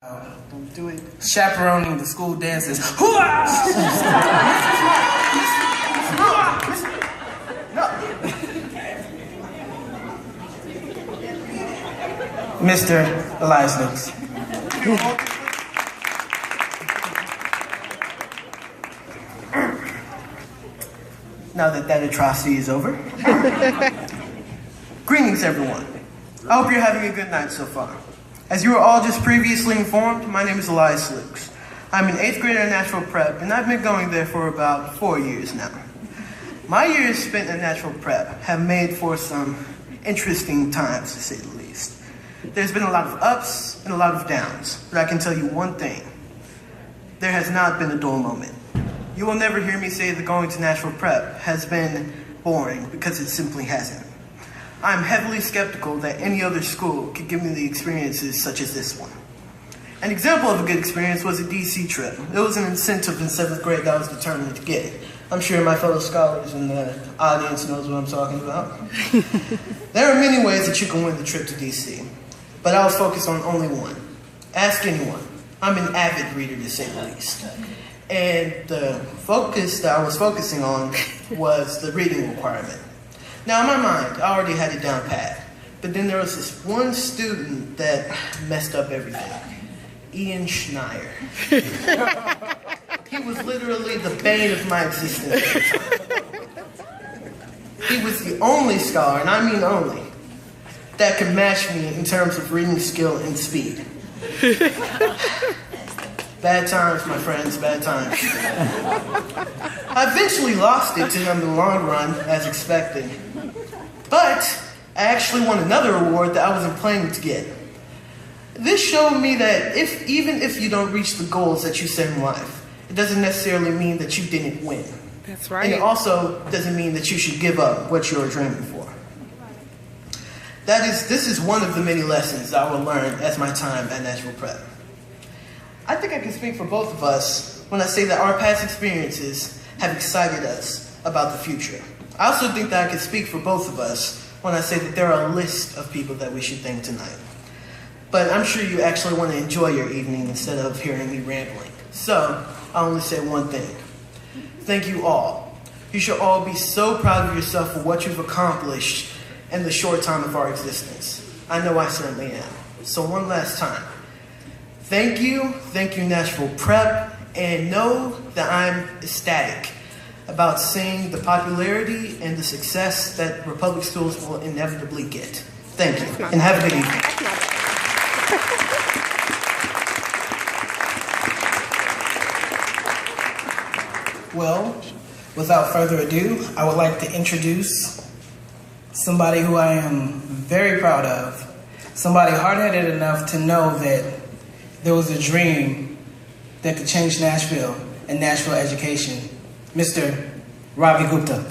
Do it. Chaperoning the school dances. Mr. Elias Lucas. Now that atrocity is over. Greetings, everyone. I hope you're having a good night so far. As you were all just previously informed, my name is Elias Lucas. I'm an 8th grader at Nashville Prep, and I've been going there for about 4 years now. My years spent at Nashville Prep have made for some interesting times, to say the least. There's been a lot of ups and a lot of downs, but I can tell you one thing. There has not been a dull moment. You will never hear me say that going to Nashville Prep has been boring, because it simply hasn't. I'm heavily skeptical that any other school could give me the experiences such as this one. An example of a good experience was a DC trip. It was an incentive in 7th grade that I was determined to get. I'm sure my fellow scholars in the audience knows what I'm talking about. There are many ways that you can win the trip to DC, but I was focused on only one. Ask anyone. I'm an avid reader, to say the least. And the focus that I was focusing on was the reading requirement. Now, in my mind, I already had it down pat, but then there was this one student that messed up everything. Ian Schneier. He was literally the bane of my existence at the time. He was the only scholar, and I mean only, that could match me in terms of reading skill and speed. Bad times, my friends, bad times. I eventually lost it to him in the long run, as expected. But I actually won another award that I wasn't planning to get. This showed me that even if you don't reach the goals that you set in life, it doesn't necessarily mean that you didn't win. That's right. And it also doesn't mean that you should give up what you're dreaming for. This is one of the many lessons I will learn as my time at Nashville Prep. I think I can speak for both of us when I say that our past experiences have excited us about the future. I also think that I can speak for both of us when I say that there are a list of people that we should thank tonight. But I'm sure you actually want to enjoy your evening instead of hearing me rambling. So, I only say one thing. Thank you all. You should all be so proud of yourself for what you've accomplished in the short time of our existence. I know I certainly am. So one last time. Thank you Nashville Prep, and know that I'm ecstatic about seeing the popularity and the success that Republic schools will inevitably get. Thank you, and have a good evening. Well, without further ado, I would like to introduce somebody who I am very proud of, somebody hard-headed enough to know that there was a dream that could change Nashville and Nashville education, Mr. Ravi Gupta.